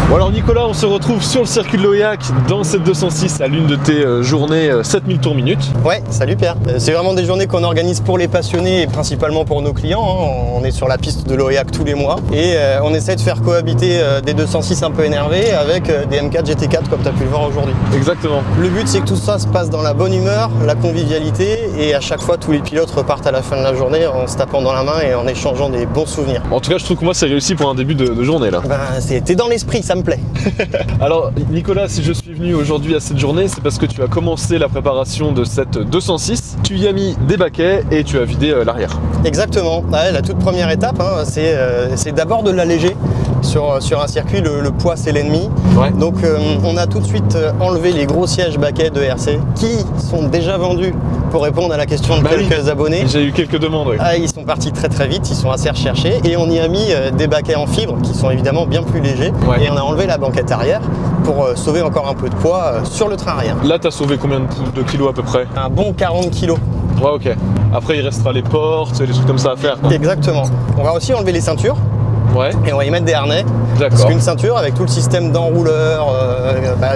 Bon alors Nicolas, on se retrouve sur le circuit de l'Aurillac dans cette 206 à l'une de tes journées 7000 tours minute. Ouais, salut Pierre. C'est vraiment des journées qu'on organise pour les passionnés et principalement pour nos clients. On est sur la piste de l'Aurillac tous les mois et on essaie de faire cohabiter des 206 un peu énervés avec des M4 GT4 comme tu as pu le voir aujourd'hui. Exactement. Le but c'est que tout ça se passe dans la bonne humeur, la convivialité et à chaque fois tous les pilotes repartent à la fin de la journée en se tapant dans la main et en échangeant des bons souvenirs. En tout cas, je trouve que moi c'est réussi pour un début de journée là. T'es dans l'esprit, ça me plaît. Alors Nicolas, si je suis venu aujourd'hui à cette journée, c'est parce que tu as commencé la préparation de cette 206. Tu y as mis des baquets et tu as vidé l'arrière. Exactement. Ouais, la toute première étape, hein, c'est d'abord de l'alléger. Sur un circuit, le poids c'est l'ennemi. Ouais. Donc on a tout de suite enlevé les gros sièges baquets de RC qui sont déjà vendus pour répondre à la question de quelques abonnés. J'ai eu quelques demandes. Oui. Ils sont partis très très vite, ils sont assez recherchés et on y a mis des baquets en fibre qui sont évidemment bien plus légers. Ouais. Et on a enlevé la banquette arrière pour sauver encore un peu de poids sur le train arrière. Là, tu as sauvé combien de kilos à peu près? Un bon 40 kilos. Ouais, ok. Après, il restera les portes, des trucs comme ça à faire. Exactement. On va aussi enlever les ceintures. Ouais. Et on va y mettre des harnais. D'accord. Parce qu'une ceinture avec tout le système d'enrouleur,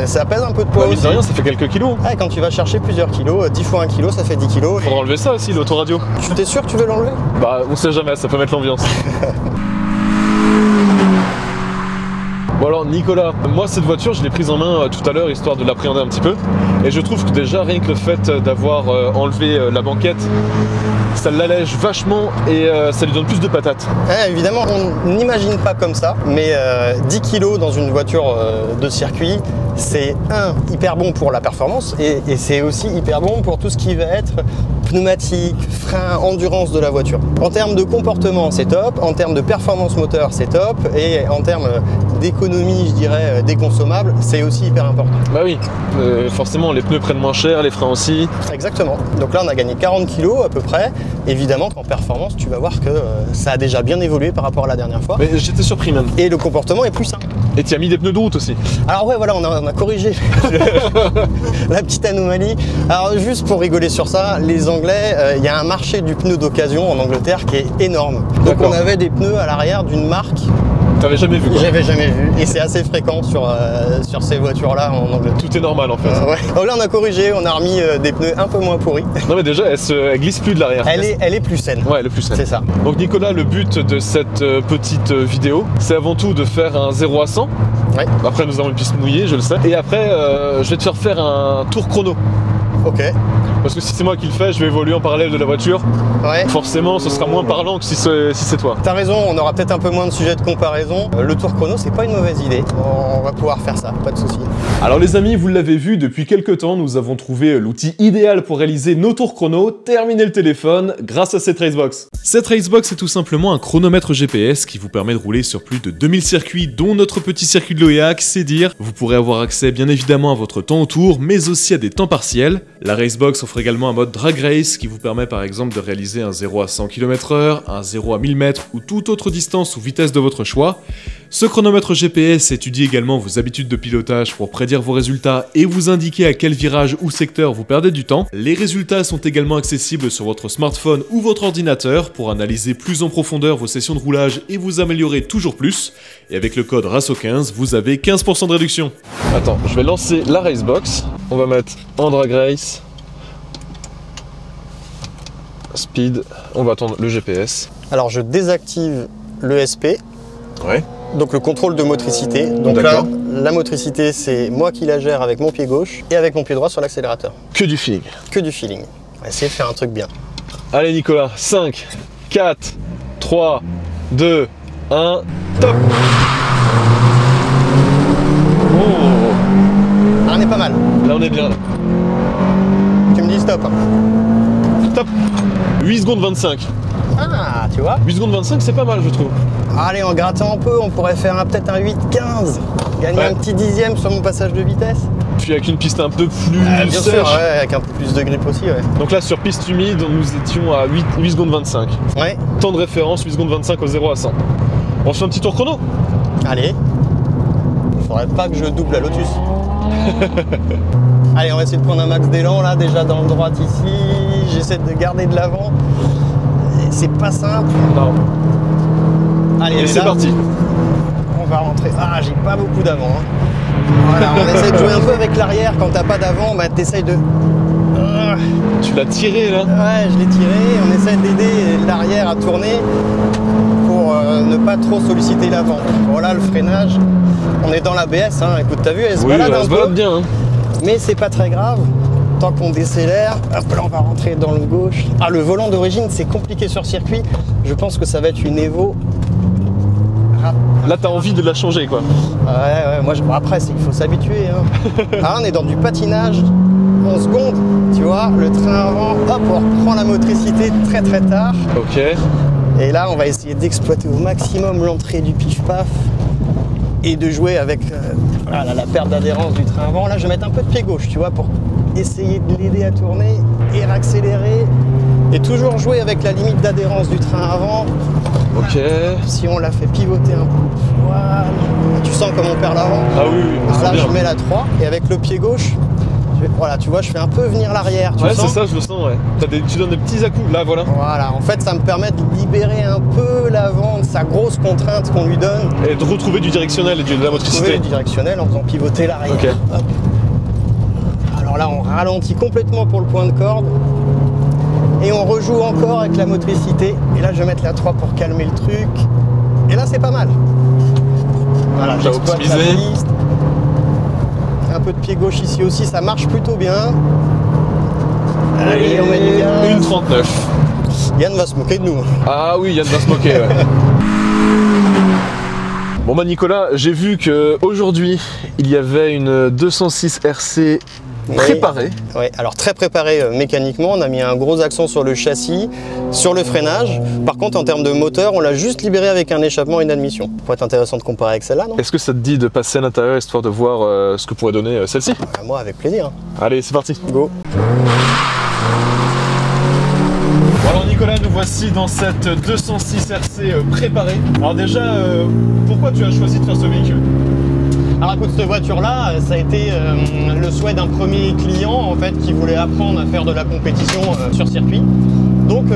ça pèse un peu de poids aussi. Rien, ça fait quelques kilos. Ouais, quand tu vas chercher plusieurs kilos, 10 fois 1 kilo, ça fait 10 kilos. Faudra enlever ça aussi, l'autoradio. Tu t'es sûr que tu veux l'enlever? Bah, on sait jamais, ça peut mettre l'ambiance. Bon alors Nicolas, moi cette voiture je l'ai prise en main tout à l'heure histoire de l'appréhender un petit peu et je trouve que déjà rien que le fait d'avoir enlevé la banquette, ça l'allège vachement et ça lui donne plus de patates. Ouais, évidemment on n'imagine pas comme ça, mais 10 kilos dans une voiture de circuit, c'est hyper bon pour la performance et c'est aussi hyper bon pour tout ce qui va être pneumatique, frein, endurance de la voiture. En termes de comportement c'est top, en termes de performance moteur c'est top et en termes d'économie je dirais des consommables c'est aussi hyper important. Bah oui, forcément les pneus prennent moins cher, les freins aussi. Exactement, donc là on a gagné 40 kilos à peu près. Évidemment qu'en performance tu vas voir que ça a déjà bien évolué par rapport à la dernière fois. Mais j'étais surpris même. Et le comportement est plus sain. Et tu as mis des pneus de route aussi. Alors ouais voilà, on a corrigé la petite anomalie. Alors juste pour rigoler sur ça, les Anglais, il y a un marché du pneu d'occasion en Angleterre qui est énorme. Donc on avait des pneus à l'arrière d'une marque. T'avais jamais vu quoi? J'avais jamais vu et c'est assez fréquent sur ces voitures là en Angleterre. Tout est normal en fait. Ouais. Donc là on a corrigé, on a remis des pneus un peu moins pourris. Non mais déjà elle glisse plus de l'arrière. Elle est plus saine. Ouais, elle est plus saine. C'est ça. Donc Nicolas, le but de cette petite vidéo, c'est avant tout de faire un 0 à 100. Ouais. Après nous avons une piste mouillée, je le sais. Et après je vais te faire un tour chrono. Ok. Parce que si c'est moi qui le fais, je vais évoluer en parallèle de la voiture. Ouais. Forcément, ce sera moins parlant que si c'est toi. T'as raison, on aura peut-être un peu moins de sujets de comparaison. Le tour chrono, c'est pas une mauvaise idée. On va pouvoir faire ça, pas de souci. Alors les amis, vous l'avez vu, depuis quelques temps, nous avons trouvé l'outil idéal pour réaliser nos tours chrono, terminer le téléphone, grâce à cette Racebox. Cette Racebox est tout simplement un chronomètre GPS qui vous permet de rouler sur plus de 2000 circuits, dont notre petit circuit de l'Aurillac, c'est dire. Vous pourrez avoir accès bien évidemment à votre temps au tour, mais aussi à des temps partiels. La Racebox offre également un mode Drag Race qui vous permet par exemple de réaliser un 0 à 100 km/h, un 0 à 1000 mètres ou toute autre distance ou vitesse de votre choix. Ce chronomètre GPS étudie également vos habitudes de pilotage pour prédire vos résultats et vous indiquer à quel virage ou secteur vous perdez du temps. Les résultats sont également accessibles sur votre smartphone ou votre ordinateur pour analyser plus en profondeur vos sessions de roulage et vous améliorer toujours plus. Et avec le code RACEAU15, vous avez 15% de réduction. Attends, je vais lancer la Racebox. On va mettre en Drag Race. Speed, on va attendre le GPS. Alors je désactive l'ESP. Ouais. Donc le contrôle de motricité. Donc là, la motricité, c'est moi qui la gère avec mon pied gauche et avec mon pied droit sur l'accélérateur. Que du feeling. Que du feeling. On va essayer de faire un truc bien. Allez Nicolas, 5, 4, 3, 2, 1, top. Oh. Ah, on est pas mal. Là on est bien. Là. Tu me dis stop. Top. 8 secondes 25. Ah, tu vois. 8 secondes 25, c'est pas mal, je trouve. Allez, en grattant un peu, on pourrait faire peut-être un 8-15. Gagner un petit dixième sur mon passage de vitesse. Puis avec une piste un peu plus bien sèche. sûr, ouais, avec un peu plus de grip aussi, ouais. Donc là, sur piste humide, nous étions à 8 secondes 25. Ouais. Temps de référence, 8 secondes 25 au 0 à 100. On fait un petit tour chrono. Allez. Faudrait pas que je double la Lotus. Allez, on va essayer de prendre un max d'élan, là, déjà dans le droit ici. J'essaie de garder de l'avant. C'est pas simple. Non. Et c'est parti. On va rentrer. Ah, j'ai pas beaucoup d'avant. Hein. Voilà, on essaie de jouer un peu avec l'arrière. Quand t'as pas d'avant, bah, t'essayes de... Tu l'as tiré là? Ouais, je l'ai tiré. On essaie d'aider l'arrière à tourner pour ne pas trop solliciter l'avant. Voilà le freinage. On est dans l'ABS. Hein. Écoute, t'as vu, elle se balade un peu. Bien. Hein. Mais c'est pas très grave. Tant qu'on décélère, hop là, on va rentrer dans le gauche. Ah, le volant d'origine, c'est compliqué sur circuit. Je pense que ça va être une Evo. Là, t'as envie de la changer, quoi. Ouais, moi, bon, après, il faut s'habituer. Hein. Ah, on est dans du patinage. 11 secondes, tu vois, le train avant, hop, on reprend la motricité très très tard. Ok. Et là, on va essayer d'exploiter au maximum l'entrée du pif-paf et de jouer avec la perte d'adhérence du train avant. Là, je vais mettre un peu de pied gauche, tu vois, pour essayer de l'aider à tourner et accélérer. Et toujours jouer avec la limite d'adhérence du train avant. Ok. Si on la fait pivoter un peu. Voilà. Tu sens comme on perd l'avant. Ah oui, alors là, je mets la 3 et avec le pied gauche, voilà, tu vois, je fais un peu venir l'arrière. Ouais, c'est ça, je le sens, ouais. Tu donnes des petits à-coups, là, voilà. Voilà, en fait, ça me permet de libérer un peu l'avant de sa grosse contrainte qu'on lui donne. Et de retrouver du directionnel et de la motricité. Retrouver du directionnel en faisant pivoter l'arrière. Ok. Hop. Alors là, on ralentit complètement pour le point de corde. Et on rejoue encore avec la motricité. Et là, je vais mettre la 3 pour calmer le truc. Et là, c'est pas mal. Voilà, j'exploite la piste. Un peu de pied gauche ici aussi, ça marche plutôt bien. Allez, on met du gaz. 1,39. Yann va se moquer de nous. Ah oui, Yann va se moquer, ouais. Bon bah Nicolas, j'ai vu qu'aujourd'hui, il y avait une 206 RC préparée. Oui, alors très préparée mécaniquement. On a mis un gros accent sur le châssis, sur le freinage. Par contre, en termes de moteur, on l'a juste libéré avec un échappement et une admission. Ça pourrait être intéressant de comparer avec celle-là, non? Est-ce que ça te dit de passer à l'intérieur histoire de voir ce que pourrait donner celle-ci? Moi, avec plaisir. Allez, c'est parti. Go. Bon alors Nicolas, nous voici dans cette 206 RC préparée. Alors déjà, pourquoi tu as choisi de faire ce véhicule? Alors écoute, cette voiture-là, ça a été le souhait d'un premier client en fait qui voulait apprendre à faire de la compétition sur circuit. Donc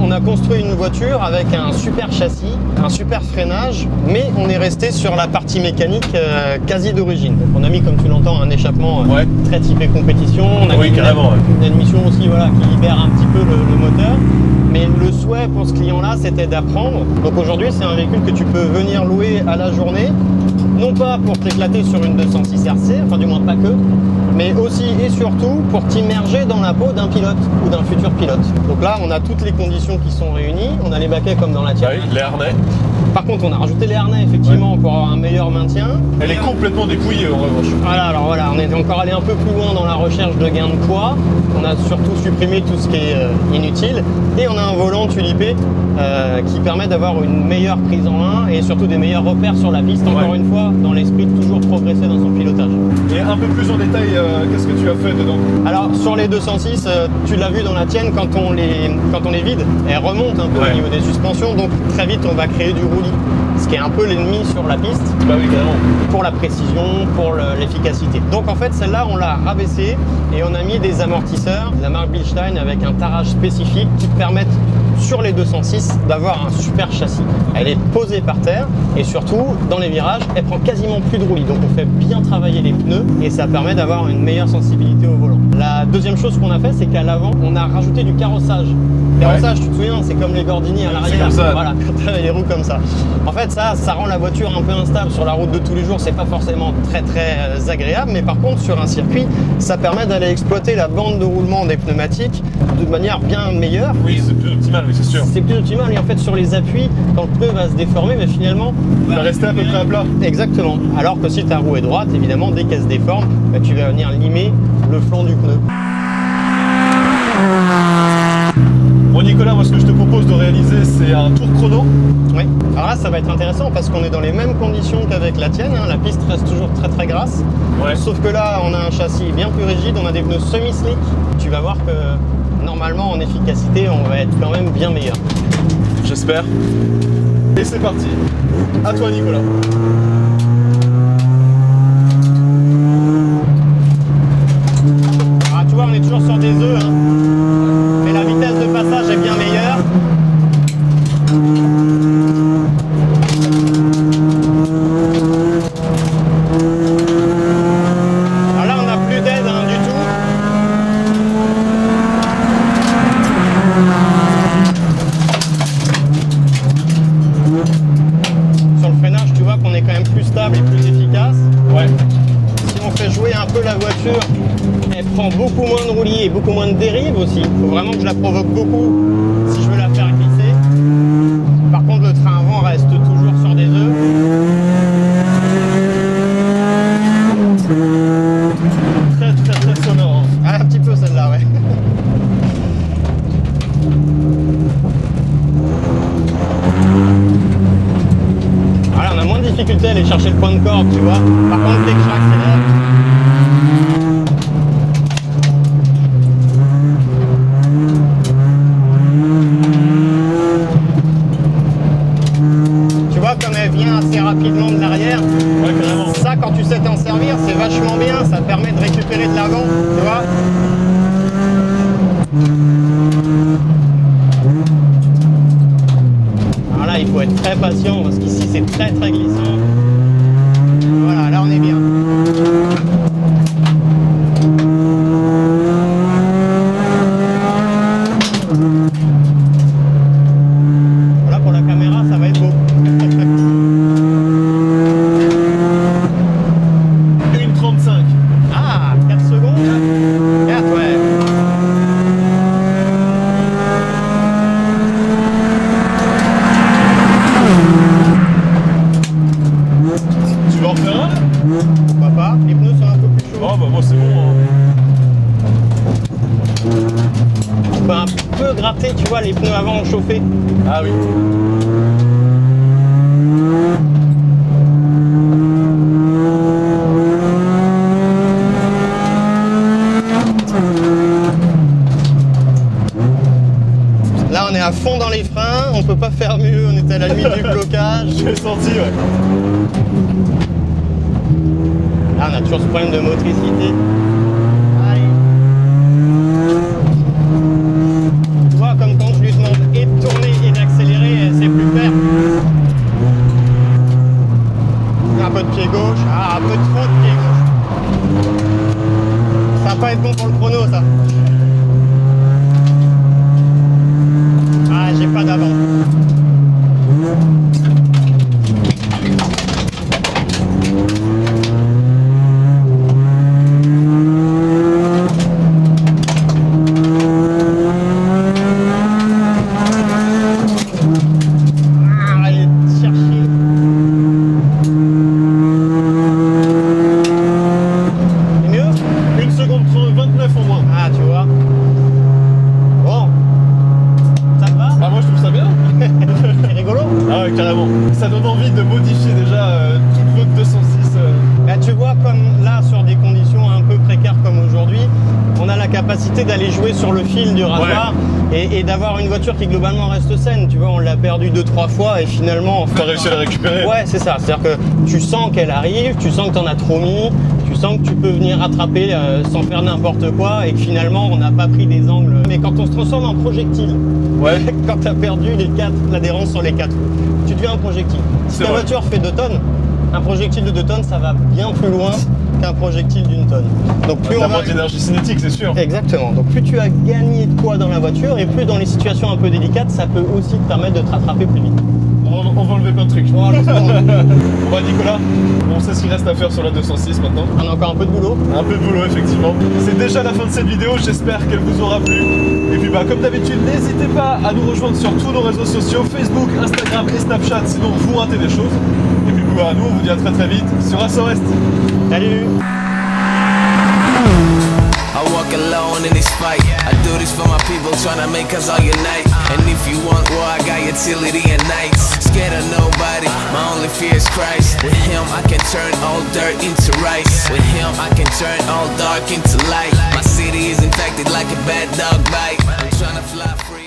on a construit une voiture avec un super châssis, un super freinage, mais on est resté sur la partie mécanique quasi d'origine. Donc on a mis, comme tu l'entends, un échappement très typé compétition. On a mis une admission aussi voilà, qui libère un petit peu le moteur. Mais le souhait pour ce client-là, c'était d'apprendre. Donc aujourd'hui, c'est un véhicule que tu peux venir louer à la journée. Non pas pour t'éclater sur une 206 RC, enfin du moins pas que, mais aussi et surtout pour t'immerger dans la peau d'un pilote ou d'un futur pilote. Donc là, on a toutes les conditions qui sont réunies. On a les baquets comme dans la tienne. Oui, les harnais. Par contre, on a rajouté les harnais effectivement pour avoir un meilleur maintien. Elle est complètement dépouillée en revanche. Voilà, alors voilà, on est encore allé un peu plus loin dans la recherche de gain de poids. On a surtout supprimé tout ce qui est inutile. Et on a un volant tulipé qui permet d'avoir une meilleure prise en main et surtout des meilleurs repères sur la piste. Encore une fois, dans l'esprit de toujours progresser dans son pilotage. Et un peu plus en détail, qu'est-ce que tu as fait dedans? Alors sur les 206, tu l'as vu dans la tienne, quand on les vide, elles remontent un peu au niveau des suspensions. Donc très vite, on va créer du roulis. Ce qui est un peu l'ennemi sur la piste. Bah oui, carrément. Pour la précision, pour l'efficacité. Donc en fait, celle-là, on l'a rabaissée et on a mis des amortisseurs de la marque Bilstein avec un tarage spécifique qui permettent sur les 206 d'avoir un super châssis. Elle est posée par terre et surtout, dans les virages, elle prend quasiment plus de roulis. Donc on fait bien travailler les pneus et ça permet d'avoir une meilleure sensibilité au volant. La deuxième chose qu'on a fait, c'est qu'à l'avant, on a rajouté du carrossage. Carrossage, tu te souviens, c'est comme les Gordini à l'arrière. Comme ça. Voilà, quand tu as les roues comme ça. En fait, ça rend la voiture un peu instable sur la route de tous les jours. C'est pas forcément très agréable, mais par contre, sur un circuit, ça permet d'aller exploiter la bande de roulement des pneumatiques de manière bien meilleure. Oui, c'est plus optimal, oui, c'est sûr. C'est plus optimal et en fait, sur les appuis, quand le pneu va se déformer, mais finalement, il va rester à peu près à plat. Exactement. Alors que si ta roue est droite, évidemment, dès qu'elle se déforme, bah, tu vas venir limer le flanc du pneu. Bon Nicolas, moi ce que je te propose de réaliser, c'est un tour chrono. Oui, alors là ça va être intéressant parce qu'on est dans les mêmes conditions qu'avec la tienne, hein. La piste reste toujours très grasse, sauf que là on a un châssis bien plus rigide, on a des pneus semi-slick. Tu vas voir que normalement en efficacité on va être quand même bien meilleur. J'espère. Et c'est parti, à toi Nicolas. Ah, tu vois, on est toujours sur des œufs, hein. Mais la vitesse de passage est bien meilleure. que la voiture, elle prend beaucoup moins de roulis et beaucoup moins de dérive aussi. Il faut vraiment que je la provoque beaucoup si je veux la faire glisser. Par contre, le train avant reste toujours sur des œufs. Très sonore. Ah, un petit peu celle-là, ouais. Voilà, on a moins de difficulté à aller chercher le point de corde, tu vois. Par contre, dès que je accélère, tu vois comme elle vient assez rapidement de l'arrière. Ouais, carrément. Ça, quand tu sais t'en servir, c'est vachement bien. Ça permet de récupérer de l'avant, tu vois. Voilà, il faut être très patient parce qu'ici c'est très glissant. Voilà, là on est bien. Voilà, pour la caméra, ça va être beau. 1,35. Ah, 4 secondes. 4, ouais. Tu vas en faire un? Pourquoi pas? Les pneus sont un peu plus chauds. Oh bah moi c'est bon. On peut un peu gratter, tu vois, les pneus avant chauffés. Ah oui. Là, on est à fond dans les freins, on peut pas faire mieux, on est à la limite du blocage. J'ai senti, ouais. Là, on a toujours ce problème de motricité. Allez. Tu vois, comme quand je lui demande et de tourner et d'accélérer, elle sait plus faire. Un peu de pied gauche, ah, un peu trop de pied gauche. Ça va pas être bon pour le chrono, ça. Ah, j'ai pas d'avant. Carrément. Ça donne envie de modifier déjà toute votre 206. Bah, tu vois, comme là, sur des conditions un peu précaires comme aujourd'hui, on a la capacité d'aller jouer sur le fil du rasoir et d'avoir une voiture qui globalement reste saine. Tu vois, on l'a perdue 2-3 fois et finalement... T'as réussi à la récupérer. Ouais, c'est ça. C'est-à-dire que tu sens qu'elle arrive, tu sens que t'en as trop mis, tu sens que tu peux venir rattraper sans faire n'importe quoi et que finalement, on n'a pas pris des angles. Mais quand on se transforme en projectile, quand t'as perdu l'adhérence sur les 4 roues, tu deviens un projectile. Si ta voiture fait 2 tonnes, un projectile de 2 tonnes, ça va bien plus loin qu'un projectile d'1 tonne. Donc plus on a moins d'énergie cinétique, c'est sûr. Exactement. Donc plus tu as gagné de poids dans la voiture et plus dans les situations un peu délicates, ça peut aussi te permettre de te rattraper plus vite. On va enlever plein de trucs. Bon, Nicolas, on sait ce qu'il reste à faire sur la 206 maintenant. On a encore un peu de boulot. Un peu de boulot, effectivement. C'est déjà la fin de cette vidéo, j'espère qu'elle vous aura plu. Et puis comme d'habitude, n'hésitez pas à nous rejoindre sur tous nos réseaux sociaux, Facebook, Instagram et Snapchat, sinon vous ratez des choses. Et puis nous, on vous dit à très vite sur Assorest. Salut. I walk alone in this fight. I do this for my people, tryna make us all unite. And if you want war, I got utility and nights. Scared of nobody, my only fear is Christ. With him I can turn all dirt into rice. With him I can turn all dark into light. My city is infected like a bad dog bite. I'm tryna fly free.